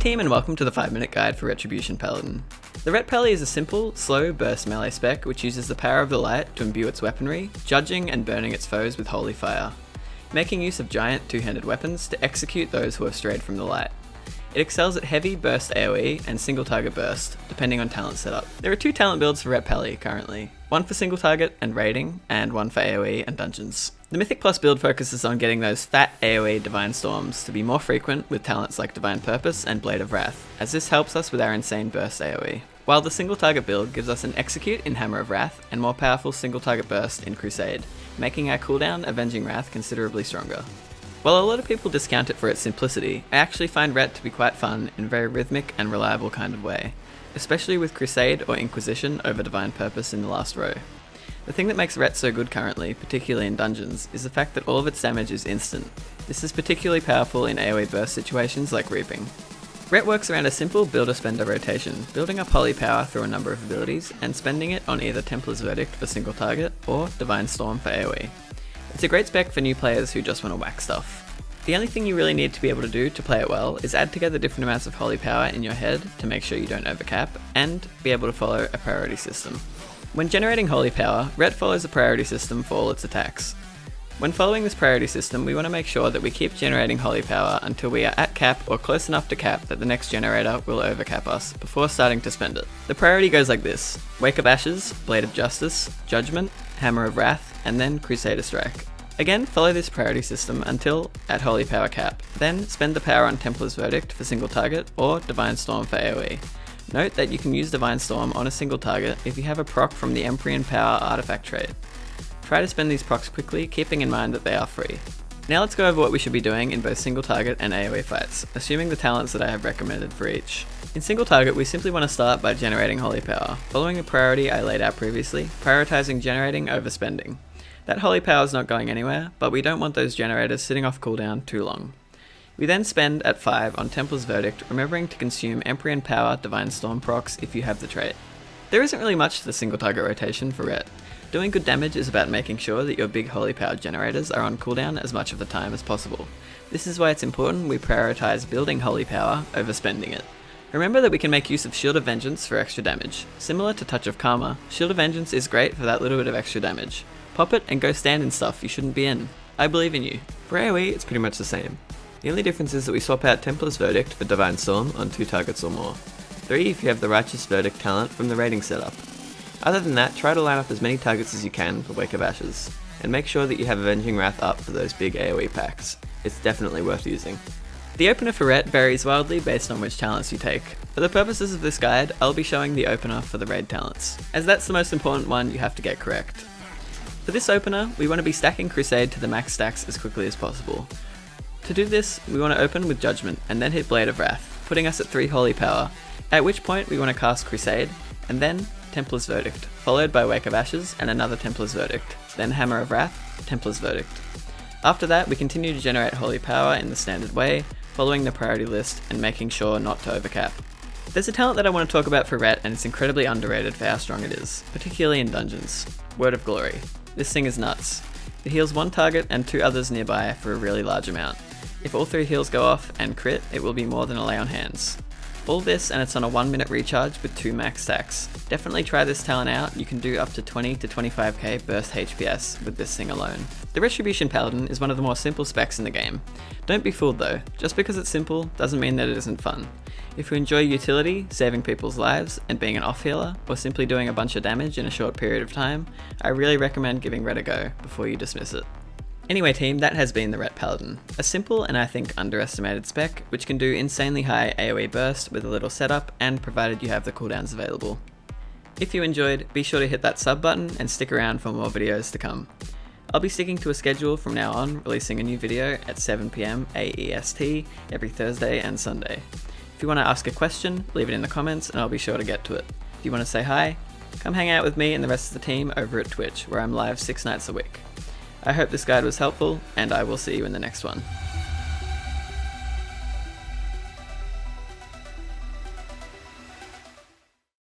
team, and welcome to the 5-minute guide for Retribution Paladin. The Ret Pally is a simple, slow burst melee spec which uses the power of the light to imbue its weaponry, judging and burning its foes with holy fire, making use of giant two-handed weapons to execute those who have strayed from the light. It excels at heavy burst AoE and single target burst, depending on talent setup. There are 2 talent builds for Ret Pally currently, one for single target and raiding, and one for AoE and dungeons. The Mythic Plus build focuses on getting those fat AoE Divine Storms to be more frequent with talents like Divine Purpose and Blade of Wrath, as this helps us with our insane burst AoE. While the single target build gives us an Execute in Hammer of Wrath and more powerful single target burst in Crusade, making our cooldown Avenging Wrath considerably stronger. While a lot of people discount it for its simplicity, I actually find Ret to be quite fun in a very rhythmic and reliable kind of way, especially with Crusade or Inquisition over Divine Purpose in the last row. The thing that makes Ret so good currently, particularly in dungeons, is the fact that all of its damage is instant. This is particularly powerful in AoE burst situations like Reaping. Ret works around a simple builder-spender rotation, building up holy power through a number of abilities and spending it on either Templar's Verdict for single target or Divine Storm for AoE. It's a great spec for new players who just want to whack stuff. The only thing you really need to be able to do to play it well is add together different amounts of holy power in your head to make sure you don't overcap, and be able to follow a priority system. When generating holy power, Ret follows a priority system for all its attacks. When following this priority system, we want to make sure that we keep generating holy power until we are at cap or close enough to cap that the next generator will overcap us before starting to spend it. The priority goes like this: Wake of Ashes, Blade of Justice, Judgment, Hammer of Wrath, and then Crusader Strike. Again, follow this priority system until at holy power cap, then spend the power on Templar's Verdict for single target or Divine Storm for AoE. Note that you can use Divine Storm on a single target if you have a proc from the Empyrean Power artifact trait. Try to spend these procs quickly, keeping in mind that they are free. Now let's go over what we should be doing in both single target and AoE fights, assuming the talents that I have recommended for each. In single target, we simply want to start by generating holy power, following the priority I laid out previously, prioritizing generating over spending. That holy power is not going anywhere, but we don't want those generators sitting off cooldown too long. We then spend at 5 on Templar's Verdict, remembering to consume Empyrean Power Divine Storm procs if you have the trait. There isn't really much to the single target rotation for Ret. Doing good damage is about making sure that your big holy power generators are on cooldown as much of the time as possible. This is why it's important we prioritize building holy power over spending it. Remember that we can make use of Shield of Vengeance for extra damage. Similar to Touch of Karma, Shield of Vengeance is great for that little bit of extra damage. Pop it and go stand in stuff you shouldn't be in. I believe in you. For AoE, it's pretty much the same. The only difference is that we swap out Templar's Verdict for Divine Storm on 2 targets or more. 3 if you have the Righteous Verdict talent from the raiding setup. Other than that, try to line up as many targets as you can for Wake of Ashes, and make sure that you have Avenging Wrath up for those big AoE packs. It's definitely worth using. The opener for Ret varies wildly based on which talents you take. For the purposes of this guide, I'll be showing the opener for the raid talents, as that's the most important one you have to get correct. For this opener, we want to be stacking Crusade to the max stacks as quickly as possible. To do this, we want to open with Judgment and then hit Blade of Wrath, putting us at 3 holy power, at which point we want to cast Crusade, and then Templar's Verdict, followed by Wake of Ashes and another Templar's Verdict, then Hammer of Wrath, Templar's Verdict. After that, we continue to generate holy power in the standard way, following the priority list and making sure not to overcap. There's a talent that I want to talk about for Ret, and it's incredibly underrated for how strong it is, particularly in dungeons: Word of Glory. This thing is nuts. It heals 1 target and 2 others nearby for a really large amount. If all 3 heals go off and crit, it will be more than a lay on hands. All this, and it's on a 1-minute recharge with 2 max stacks. Definitely try this talent out. You can do up to 20 to 25k burst HPS with this thing alone. The Retribution Paladin is one of the more simple specs in the game. Don't be fooled though, just because it's simple doesn't mean that it isn't fun. If you enjoy utility, saving people's lives, and being an off healer, or simply doing a bunch of damage in a short period of time, I really recommend giving Ret a go before you dismiss it. Anyway team, that has been the Ret Paladin. A simple and I think underestimated spec, which can do insanely high AoE burst with a little setup, and provided you have the cooldowns available. If you enjoyed, be sure to hit that sub button and stick around for more videos to come. I'll be sticking to a schedule from now on, releasing a new video at 7 PM AEST every Thursday and Sunday. If you want to ask a question, leave it in the comments and I'll be sure to get to it. If you want to say hi, come hang out with me and the rest of the team over at Twitch, where I'm live 6 nights a week. I hope this guide was helpful, and I will see you in the next one.